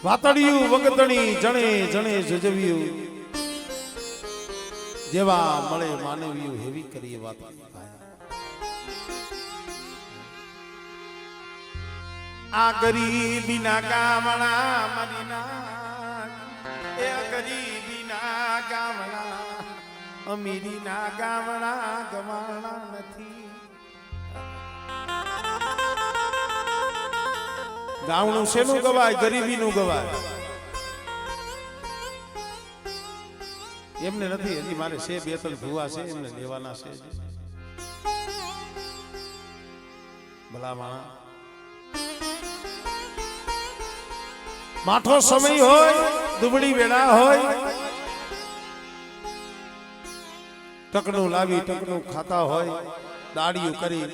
વાતડિયું વગતણી જણે જણે જજવ્યું જેવા મળે માનવ્યું હેવી કરીએ વાત આ ગરીબીના ગામડા મરીના એ ગરીબીના ગામડા અમીરીના ગામડા ગવાણા નથી ગામનું શેનું ગવાય ગરીબીનું ગવાય એમને નથી હજી મારે છે બે ત્રણ ભૂવા છે એમને લેવાના છે ભલા માણા માઠો સમય હોય દુબળી વેળા હોય ટકનું લાવી ટકનું ખાતા હોય દાડીઓ કરી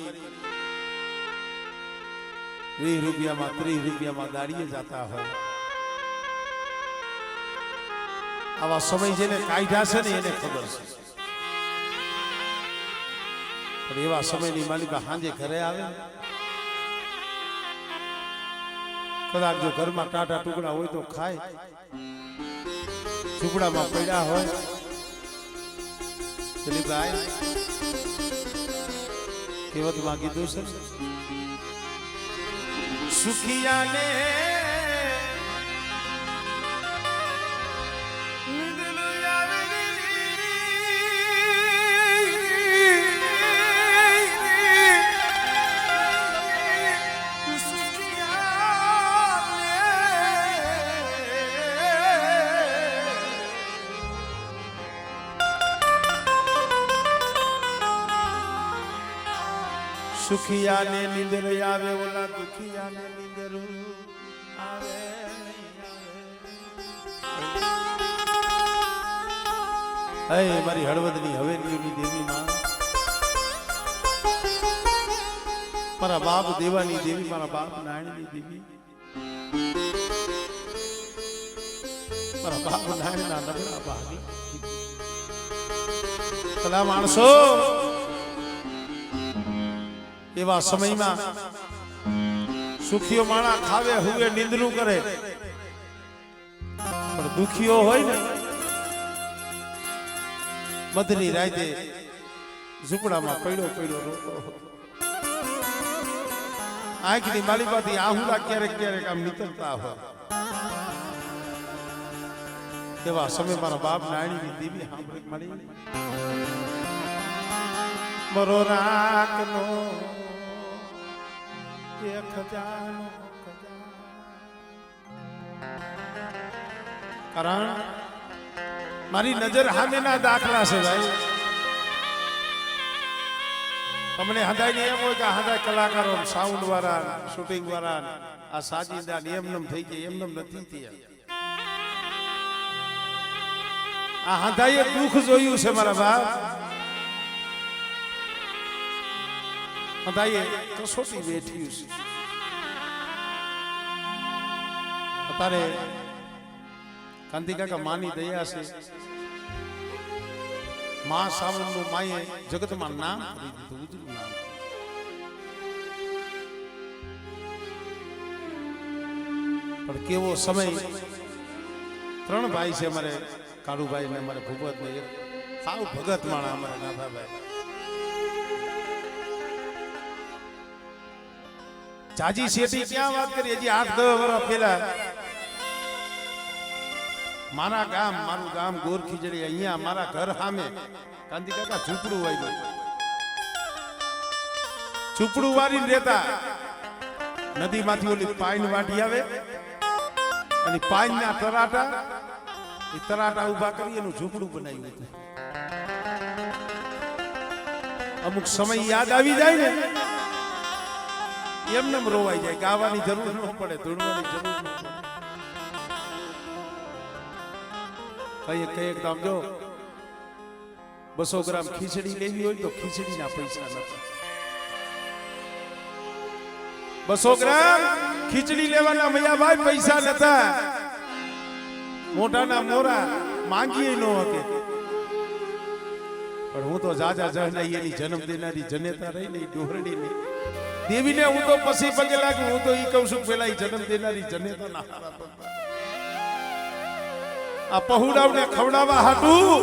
20 રૂપિયામાં 30 રૂપિયામાં દાડીએ જતા હોય આવા સમય જેને કાઢ્યા છે ને એને ખબર છે પણ એવા સમયની માલિકા સાંજે ઘરે આવે કદાચ જો ઘરમાં ટાટા ટુકડા હોય તો ખાય ઝૂંપડામાં પડ્યા હોય દિલીપભાઈ કહેવતમાં કીધું છે સુખિયાને સુખિયાને નીંદર આવે ઓલા દુખિયાને નીંદર આવે હે મારી હળવદની હવેલીઓની દેવી માં મારા બાપ દેવાની દેવી મારા બાપ નારાયણની દેવી મારા બાપ નારાયણના નબળા ભાગી ભલા માણસો એવા સમયમાં સુખીઓ માણા ખાવે હુવે નિંદનું કરે પણ દુખીઓ હોય ને મધની રાતે ઝૂંપડામાં પડ્યો પડ્યો રોતો આંખની માલિકાથી આહુડા ક્યારેક ક્યારેક આમ નીકળતા હોય એવા સમય મારા બાપ નાયણીની દેવી સાંભળી મળી મરો રાખનો કારણ મારી નજર સામેના દાખલા છે ભાઈ તમને હદાય એમ હોય કે હદાય કલાકારો સાઉન્ડ વાળા શૂટિંગ વાળા આ સાજીદા નિયમનમ થઈ જાય એમનમ નથી થયા આ હદાયે દુઃખ જોયું છે મારા બાપ હદાયે કસોટી બેઠ્યું છે અત્યારે કાંતિ કાકા માની દયા છે મા સાવનનું માએ જગતમાં નામ કરી દીધું ઉજળું નામ પણ કેવો સમય ત્રણ ભાઈ છે અમારે કાળુભાઈ ને અમારે ભૂપત ને સાવ ભગત માણા અમારે નાથાભાઈ જાજી શેઠી ક્યાં વાત કરી હજી 8-10 વર્ષ પહેલા મારા ગામ મારું ગામ ગોર ખીજડી અહીંયા મારા ઘર સામે કાંતિ કાકા ઝૂંપડું વાળ્યું ઝૂંપડું વાળીને રહેતા નદીમાંથી ઓલી પાઈન વાટી આવે અને પાઈનના તરાટા એ તરાટા ઉભા કરી એનું ઝૂંપડું બનાવ્યું હતું અમુક સમય યાદ આવી જાય ને એમને રોવાઈ જાય ગાવાની જરૂર ન પડે ધૂણવાની જરૂર ન પડે કઈ કઈ એકદમ જો 200 ગ્રામ ખીચડી લેવી હોય તો ખીચડીના પૈસા નથી 200 ગ્રામ ખીચડી લેવાના મૈયાભાઈ પૈસા નતા મોઢાના મોરા માંગીએ ન હકે પણ હું તો જાજા જહનાઈ એની જન્મ દેનારી જનેતા રહી ને ડોહરડી ની દેવીને હું તો પછી પગે લાગુ હું તો ઈ કહું છું પેલા ઈ જન્મ દેનારી જનેતા ના હારા આ પહુડાવને ખવડાવવા હાટું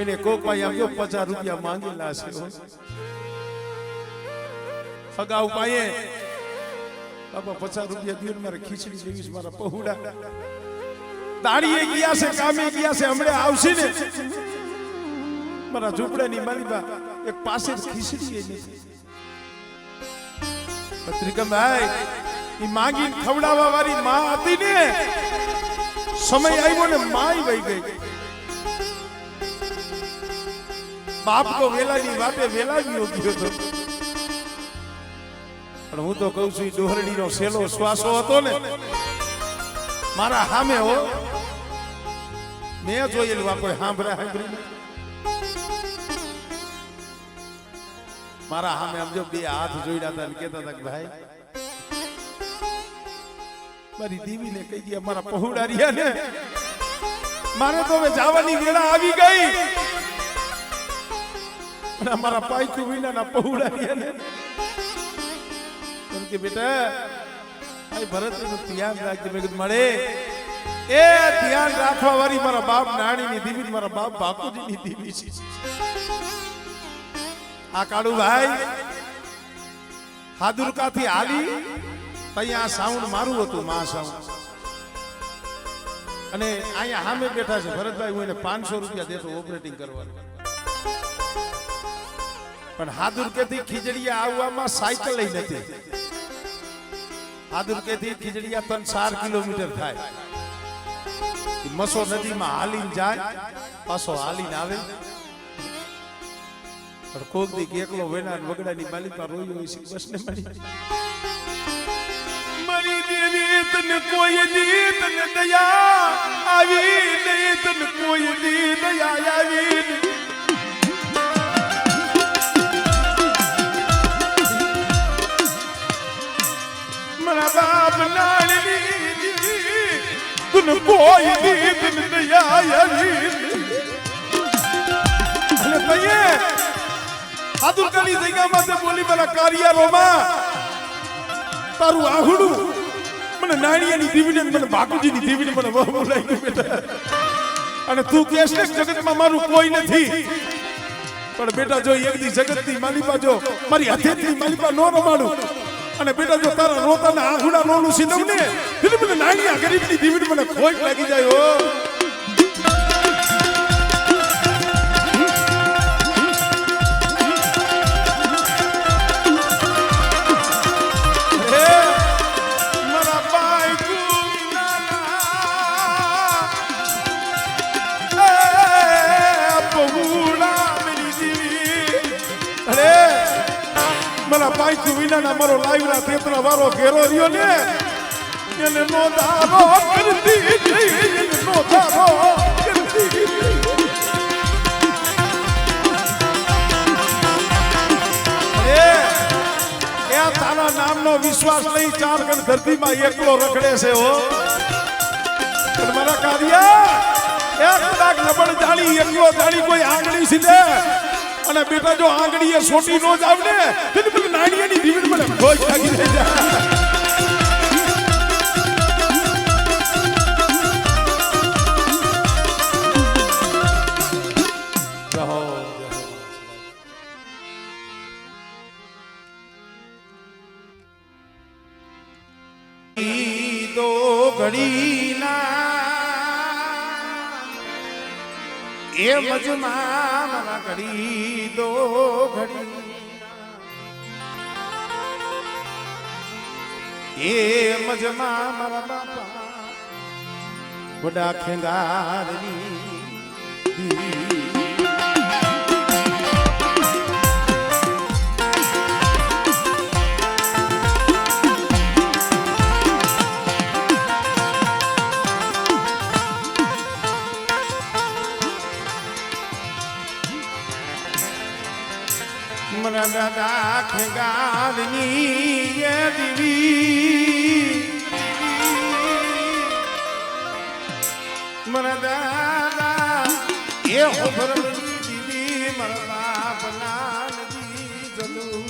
એને કોક ભાઈ આમ જો 50 રૂપિયા માંગેલા છે અગાઉ પાયે બાપા 50 રૂપિયા દીન મારે ખીચડી દેવીશ મારા પહુડા દાડીએ ગયા છે કામે ગયા છે હમણે આવશે ને મારા ઝૂંપડાની માલીબા એક પાસે ખીચડી નથી પત્રિકાભાઈ ઈ માંગી ખવડાવવા વાળી માં હતી ને સમય આવ્યો ને માય વઈ ગઈ બાપ તો વેલાની વાટે વેલા ગયો હતો પણ હું તો કહું છું ડોહરડીનો સેલો શ્વાસો હતો ને મારા સામે હો મેં જોયેલું આ કોઈ સાંભળી મારા સામે આમ જો બે હાથ જોડ્યા હતા ને કહેતા હતા કે ભાઈ મારી દીવીને કહી દે મારા પહોળા રહ્યા ને મારે તો હવે જવાની વેળા આવી ગઈ અને અમારા પાયકુ વિનાના પહોળા રહ્યા ને કે બેટા આ ભરત નું ધ્યાન રાખજે મેં કીધું મળે એ ધ્યાન રાખવા વાળી મારા બાપ નાણીની દીવી મારા બાપ બાપુજીની દીવી છે આ કાળુ ભાઈ હાદુરકાથી હાલી ત્યાં સાઉન્ડ મારું હતું માં સાઉન્ડ અને અહીંયા સામે બેઠા છે ભરતભાઈ હું એને 500 રૂપિયા દેતો ઓપરેટિંગ કરવાનું પણ હાદુરકેથી ખીજડીયા આવવામાં સાયકલ લઈ નથી હાદુરકેથી ખીજડીયા 3-4 કિલોમીટર થાય મસો નદીમાં હાલીને જાય પાછો હાલીને આવે પણ કોક દી એકલો વેના વગડાની માલિકા રોઈ હોય છે બસ ને મરી દેવી તને કોઈ દી તને દયા આવી નહીં તને કોઈ દી દયા આવી મારા બાપ નાની તને કોઈ દી તને દયા આવી અને ભાઈ હાદુરકાની જગ્યામાં તે બોલી મારા કારિયારોમાં તારું આહુડું મને નાણિયાની દીવીને મને બાપુજીની દીવીને મને બહુ બોલાવી બેટા અને તું કહેશ ને જગતમાં મારું કોઈ નથી પણ બેટા જો એક દી જગતની માલિકા જો મારી હાથેથી માલિકા નો રમાડું અને બેટા જો તારા રોતાના આહુડા રોલું સીધું ને એટલે મને નાણિયા ગરીબની દીવીને મને ખોટ લાગી જાય હો પાયકુ વિનાના મારો લાઈવના તેતરા વારો ઘેરો રહ્યો ને એને નો દારો કરતી એને નો દારો કરતી એ તારા નામનો વિશ્વાસ નહીં 4 ગણ ધરતીમાં એકલો રખડે છે હો પણ મારા કારિયા એ કદાચ લબડ જાણી એકલો જાણી કોઈ આંગળી સીધે અને બેટા જો આંગળીએ સોટી નો જાવ ને તો મને નાણીયાની દીવી મને ખોજ લાગી રહી જાય દો ઘડી ના એ મજમાં મારા ઘડી દો ઘડી એ મજમાં મારા બાપા બડા ખેંગારની મરા દાદા ખેગારની એ દીવી મરા દાદા એ હોભરની દીવી મરા બાપના નદી જલું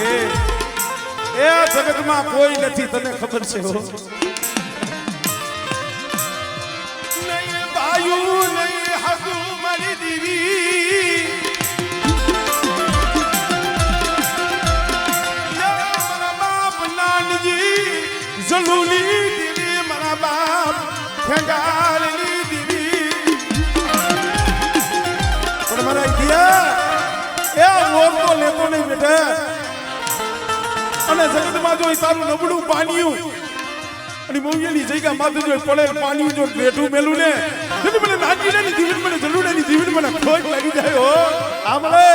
એ જગતમાં કોઈ નથી તને ખબર છે હો નહીં ભાયું નહીં હગું મારી દીવી મારા બાપ નાનજી જલુલી દીવી મારા બાપ ખેંગાલની દીવી પણ મારા દિયા એ ઓરતો લેતો નહીં બેટા અને જગતમાં જો તારું નબળું પાણીયું અને મોવિયાની જગ્યા માથે જો પડેલ પાણીયું જો બેઠું મેલું ને એટલે મને નાગીને દીવન મને જલુડાની દીવન મને ખોટ લાગી જાય હો આમળે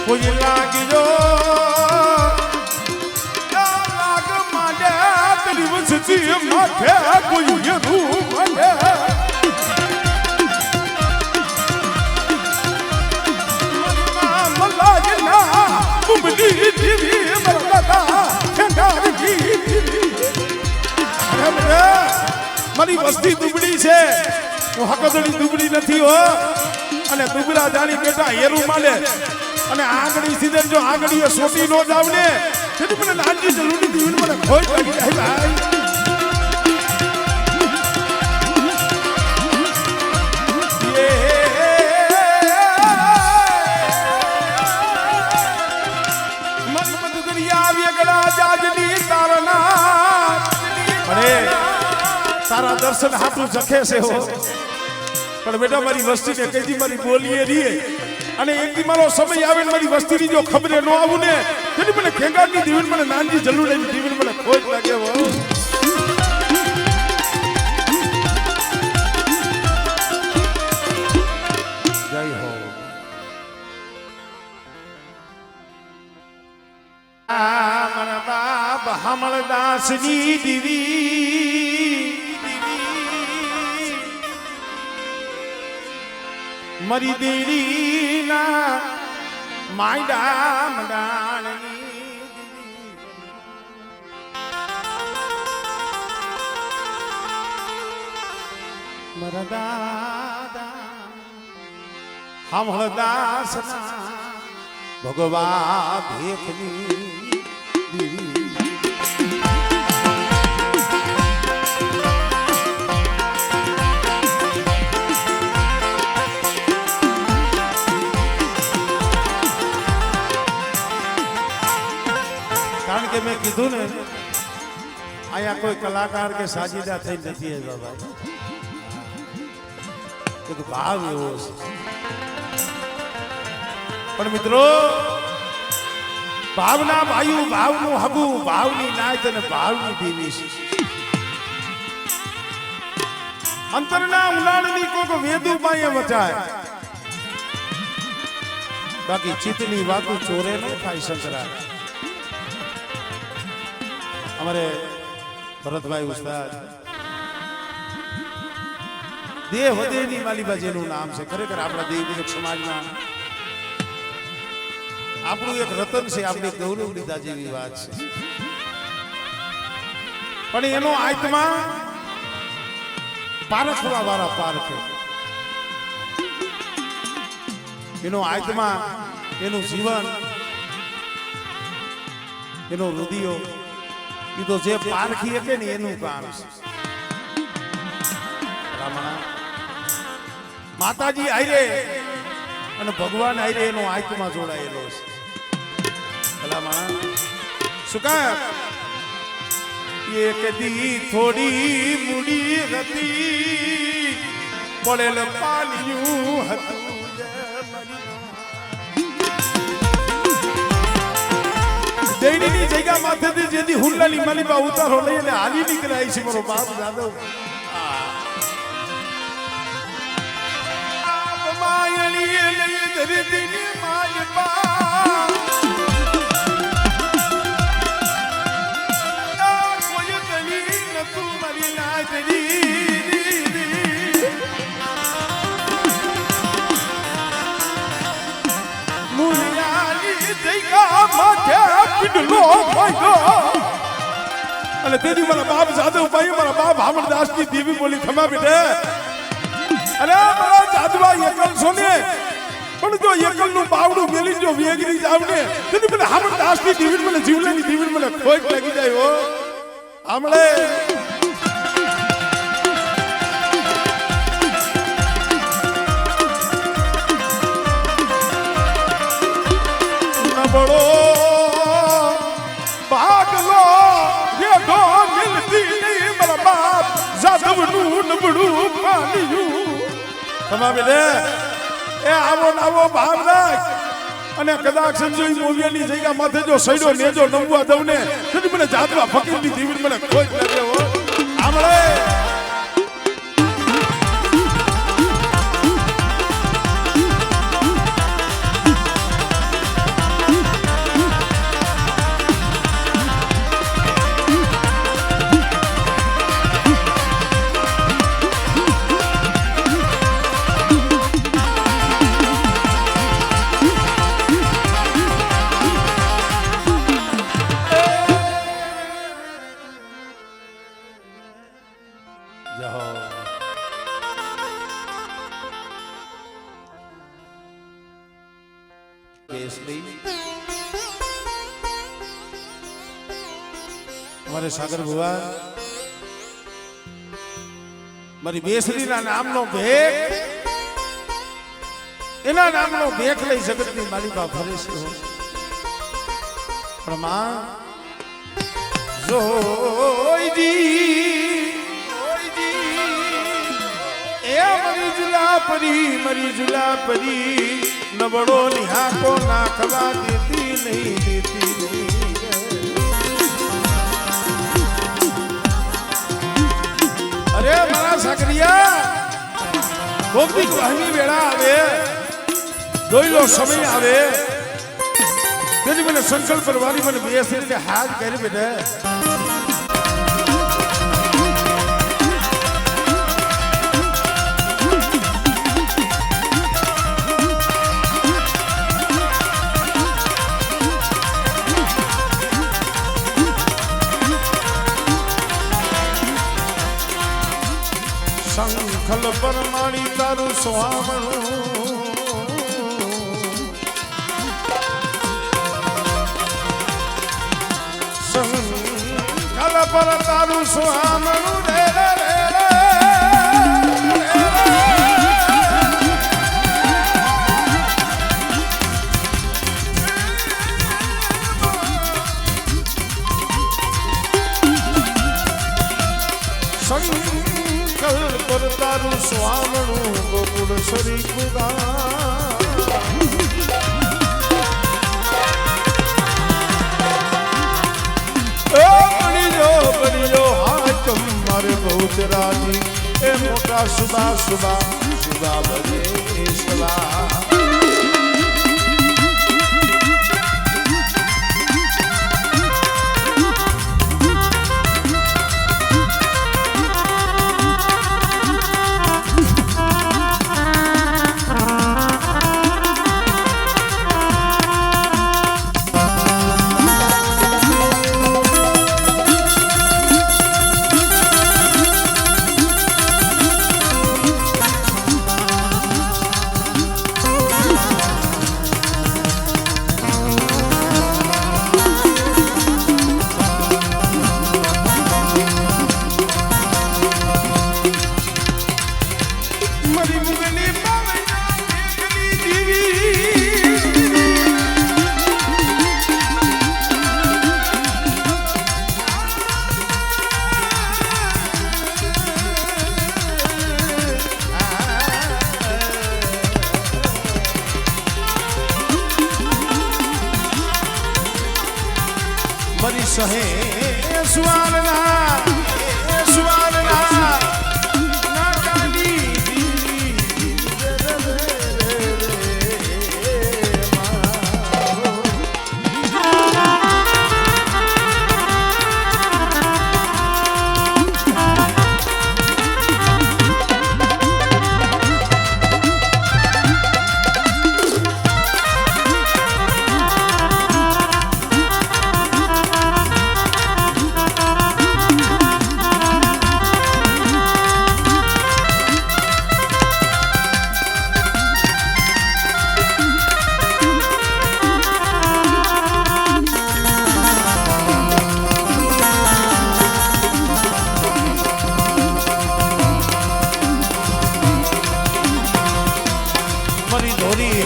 કોઈ લાગજો લાગ માડે તરી વસતી માથે કોઈ યરું માડે મલ્લાજના કુમલી દીવી મરકતા ખેંગારી દીવી અરે મારી વસ્તી દુબળી છે હું હકદડી દુબળી નથી હો અને દુબળા જાણી બેટા હેરું માલે અને આગળી સીધન જો આગળીએ સોટી નો જાવ ને તેથી મને નાનજી જરૂરી દીવન મને ખોટ લાગી જાય ભાઈ મન મત દુનિયા વેગળા જાજની તારના અરે તારા દર્શન હાથું જખે છે હો પણ બેટા મારી વસ્તીને કઈથી મારી બોલીએ રીએ અને એક દી મારો સમય આવે મારી વસ્તીની જો ખબરે ન આવું ને તેથી મને ખેંગારની દીવન મને નાનજી જલુડાની દીવન મને ખોટ લાગે હો જય હો આ મારા બાપ હમળદાસની દીવી મરી દેડીના માયડા મડાણની મારા દાદા હમળદાસના ભગવા ભેખની દીવી કારણ કે મેં કીધું ને અહીંયા કોઈ કલાકાર કે સાજીદા થઈ નથી આવ્યા ભાઈ ભાવ એવો છે પણ મિત્રો ભાવના ભાઈ ભાવનું હગું ભાવની નાય અને ભાવની દેવી છે અંતરના ઉલાળની કોક વેદુ પાયે વચાય બાકી ચિત્તની વાતું ચોરે ન થાય શંકરા हमारे भरतभाई उस्ताद देह वदेनी मालीबा जेનું નામ છે ખરેખર આપણા દેવી સમાજમાં આપણું એક રતન છે આપણે ગૌરવ લીધા જેવી વાત છે પણ એનો આત્મા પારખવા વાળા પારખે એનો આત્મા એનું જીવન એનો હૃદયો એ તો જે પારખી હકે ને એનું કામ છે માતાજી આયરે અને ભગવાન આયરે એનો આત્મા જોડાયેલો છે ભલામણ શું કામ એક દી થોડી મૂડી હતી પડેલ પાલિયું હતું દેડીની જગ્યા માથેથી જેથી હુલ્લાની માલીબા ઉતારો લઈને હાલી નીકળાય છે મારો બાપ જાદવ માયલી લઈ ધરતીની માલીબા કોઈ તલી નતું મારી નાચરી મુયાલી જગ્યા અને તેથી મારા બાપ જાદવ ભાઈ મારા બાપ હામણદાસ ની દેવી બોલી ખમા બેટે અરે મારા જાદવા એકલ છો ને પણ જો એકલ નું બાવડું મેલી જો વેગરી જાવ ને તેથી મને હામણદાસ ની દેવી મને જીવલેની દેવી મને ખોટ લાગી જાય હો આમળે બડો ભાગલો રેડો મિલતી નહીં મારા બાપ જાદવનું નબળું પાલ્યું તમારે રે એ આવો નાવો ભાવ રાખ અને કદાચ સંજોઈ મોવિયાની જગ્યા માથે જો સૈડો નેજો નમવા દઉં ને તો મને જાદવા ફકીરની દીવી મને ખોજ લાગે હો આમળે મારે સાગર ભુવા મારી બેસરીના નામનો ભેખ એના નામનો ભેખ લઈ જગતની માલિકા ફરે છે પણ માં જોઈજી એ મરી જુલા પરી નબળો નિહાકો નાખવા દેતી નહીં અરે મારા સાકરિયા ભોગની વહની વેળા આવે દોયલો સમય આવે તેથી મને સંકલ્પ કરવાની મને બેસી હાથ કરી બેટા સંખલ પરમાણી તારું સ્વામણું સંખલ પર તારું સ્વામણું રે રે રે તારું સ્વામણું ગોકુળ સરી ખુદા બળીયો હાચમ મારે બહુચરાજી એ મોટા સુબા સુબા સુબા બને સલા મારી સહે સ્વારના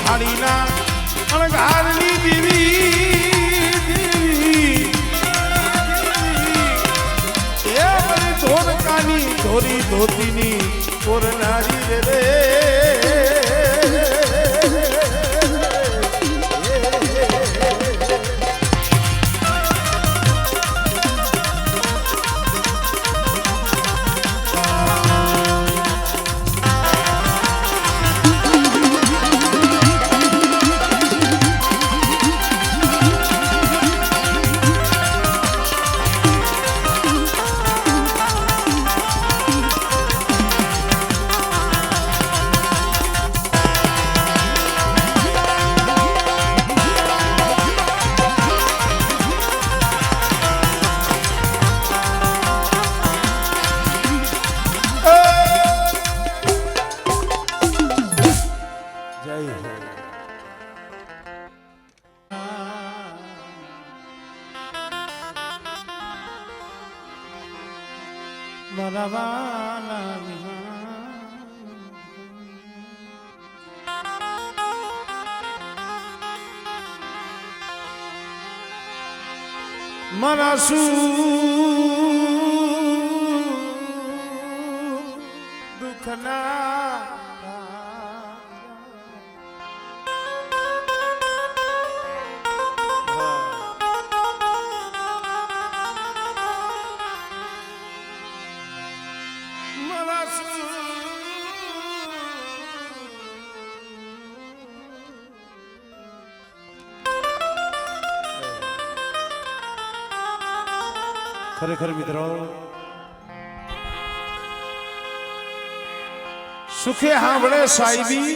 થાળીના અણઘારની દેવી એ મારી ધોરકાની ધોરી ધોતીની કોરનારી રે મારા શું દુખના મારા શું ખરેખર મિત્રો સુખે હાંભળે સાહેબી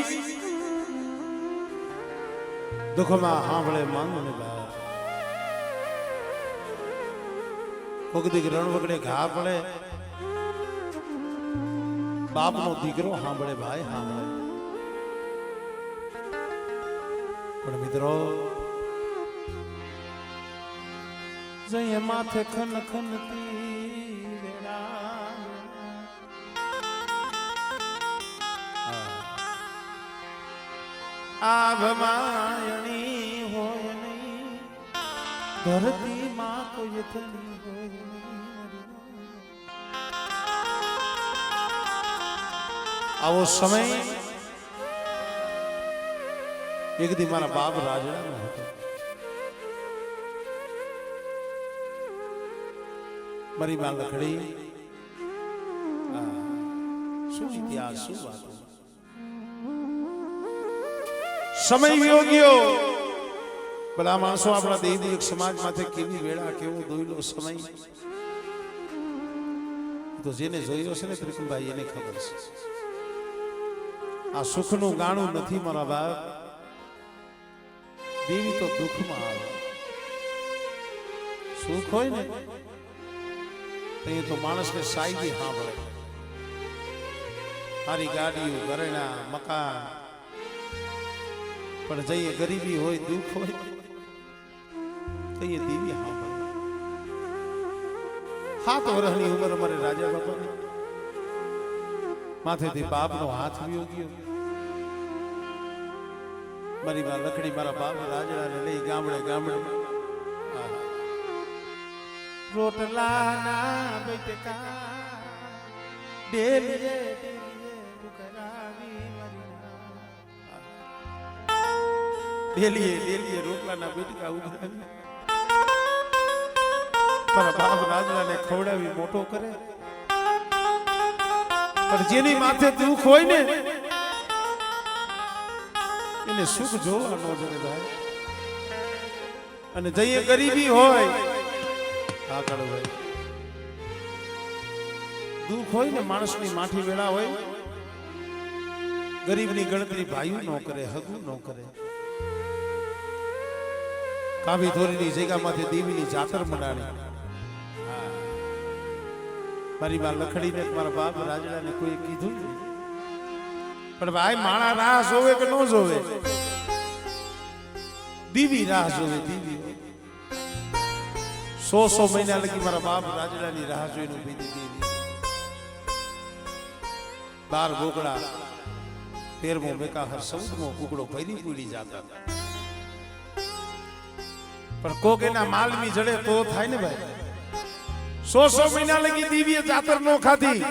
દુઃખમાં હાંભળે માંગને બા કોક દીક રણ વગડે ઘા પડે બાપનો દીકરો હાંભળે ભાઈ હાંભળે પણ મિત્રો જય માથે ખન ખનતી વેળા આભમાયણી હોય નહીં ધરતી માં કોઈ થની હોય નહીં આવો સમય એક દી મારા બાપ રાજડાનો હતો મારી માં લખડી શું ઇતિહાસ શું વાતો સમય વિયો ગયો ભલા માણસો આપણા દેવી એક સમાજ માથે કેવી વેળા કેવો દોયલો સમય તો જેને જોયો છે ને ત્રિકમભાઈ એને ખબર છે આ સુખનું ગાણું નથી મારા બાપ દેવી તો દુઃખમાં આવે સુખ હોય ને તો માણસને સાઈડી સાંભળે સારી ગાડીઓ ઘરેણા મકાન પણ જઈએ ગરીબી હોય દુઃખ હોય તો એ દેવી સાંભળે 7 વર્ષની ઉંમર અમારે રાજા બાપાની માથેથી બાપનો હાથ વિયો ગયો મારી માં લખડી મારા બાપ રાજડાને લઈ ગામડે ગામડે રોટલા ના બેટકા ડેલીએ ડેલીએ રોટલા ના બેટકા ઉઘરાવી મારા બાપ રાજડાને ખવડાવી મોટો કરે પણ જેની માથે દુઃખ હોય ને એને સુખ જોવા ન જને ભાઈ અને જઈએ ગરીબી હોય દુઃખ હોય ને માણસની માઠી વેળા હોય ગરીબની ગણતરી ભાઈઓ ન કરે હગું ન કરે કાવી ધોરીની જગ્યામાંથી દેવીની જાતર મનાણી મારી માં લખડીને મારા બાપ રાજડાને કોઈ કીધું પણ ભાઈ માણા રાહ જોવે કે ન જોવે દીવી રાહ જોવે દીવી 100 મહિના લગી મારા બાપ રાજડાની રાહ જોઈને ઉભી દીધી 12 ગોગડા 13મો મેકાહર 14મો કુકડો ભરી પૂરી જાતા પણ કોક એના માલમી જડે તો થાય ને ભાઈ 100 મહિના લગી દીવીએ જાતર નો ખાધી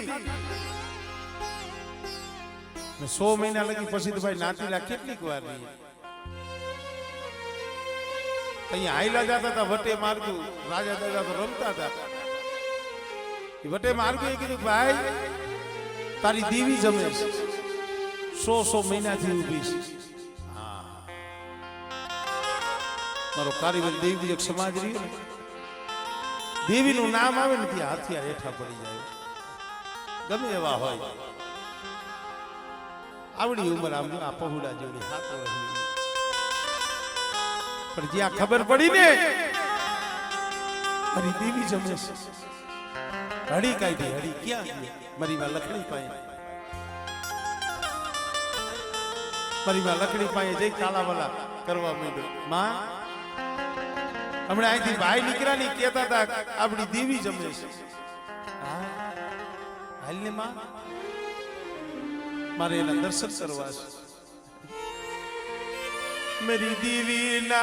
100 મહિના લગી પછી તો ભાઈ નાતીલા કેટલીક વાર રહી અહીંયા આયલા જતા હતા વટે માર્ગુ રાજા દાદા તો રમતા હતા વટે માર્ગુ એ કીધું ભાઈ તારી દેવી જમે 100 મહિનાથી ઊભી છે મારો કારીગર દેવી એક સમાજ રહ્યો ને દેવીનું નામ આવે ને ત્યાં હથિયાર હેઠા પડી જાય ગમે એવા હોય આવડી ઉંમર આમ આ પહોળા જેવડી 7 વર્ષની પણ જ્યાં ખબર પડી ને મારી દેવી જમે છે હડી કાઢી હડી ક્યાં મારી માં લખણી પાય મારી માં લખણી પાય જઈ કાલાવાલા કરવા માંડ્યો માં હમણાં અહીંથી ભાઈ નીકળ્યા ની કહેતા હતા આપણી દેવી જમે છે હાલ ને માં મારે એના દર્શન કરવા છે मेरी दीवी ना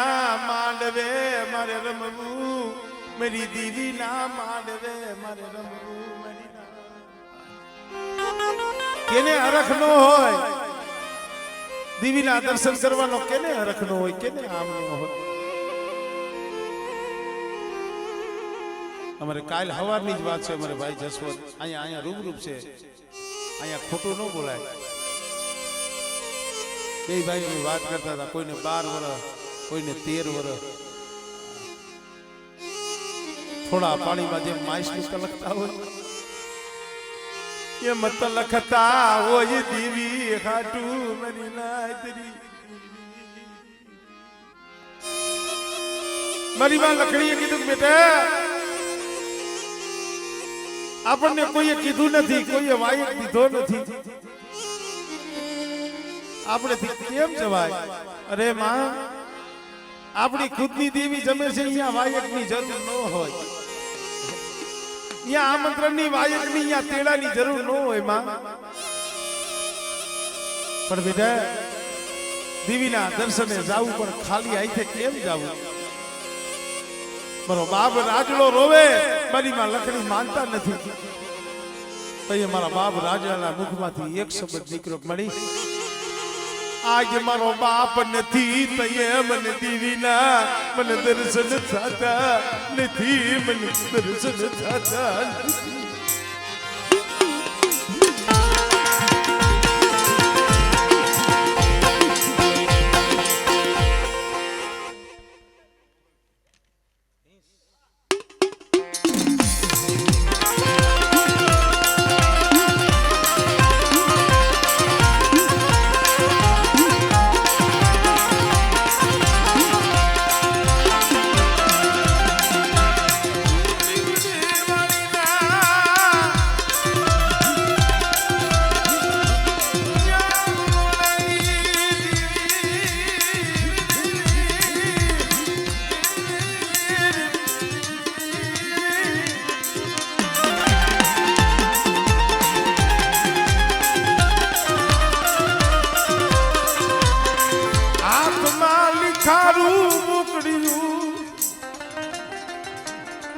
मांडवे मारे रमવું मेरी दीवी ना मांडवे मारे रमવું मेरी केने हरख नो હોય દીવી ના દર્શન કરવાનો કેને હરખ નો હોય કેને આમ નો હોય અમારે કાલ હવારની જ વાત છે અમારે ભાઈ જસવંત અહીંયા રૂબરૂપ છે અહીંયા ખોટું ન બોલાય બે ભાઈ વાત કરતા હતા કોઈને 12 વર્ષ કોઈને 13 વર્ષ થોડા પાણીમાં જેમ માઈસ લખતા હોય ये मत लखता હોય દીવી ખાટું મરી નાતરી મારી માં લખણીએ કીધું બેટા આપણને કોઈએ કીધું નથી કોઈએ વાયક દીધો નથી આપણે કેમ જવાય અરે માં આપણી ખુદની દેવી જમે છે અહીંયા વાયકની જરૂર ન હોય અહીંયા આમંત્રણની વાયકની અહીંયા તેડાની જરૂર ન હોય માં પણ બેટા દેવીના દર્શને જાવું પણ ખાલી આઈથે કેમ જાવું મારો બાપ રાજડો રોવે મારી માં લખણી માનતા નથી તો એ મારા બાપ રાજડાના મુખમાંથી એક શબ્દ નીકળ્યો મળી आज मारो बाप नहीं तये मन दीवीना मन दर्शन थाता नहीं मन दर्शन थाता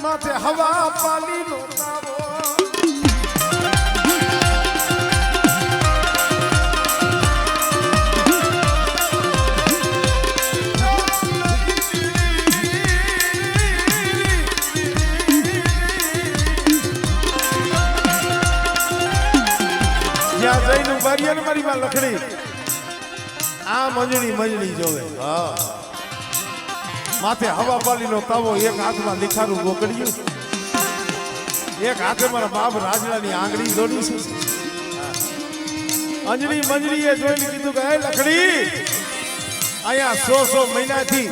माथे हवा पाली लो तावो જ્યાં જઈને બારીયા ને મારી માં લખડી આ મંજણી જોવે હા माथे हवा पाली नो तावो एक हाथ में लिखारू गोकड़िયું एक हाथे मारा बाप राजलानी आंगળી દોડી છે અંજણી મંજરીએ જોઈને કીધું કે એ લખડી આયા 100 મહિનાથી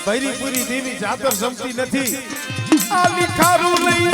ભૈરીપુરી દેવી જાતર જમતી નથી આ લીખારું લઈ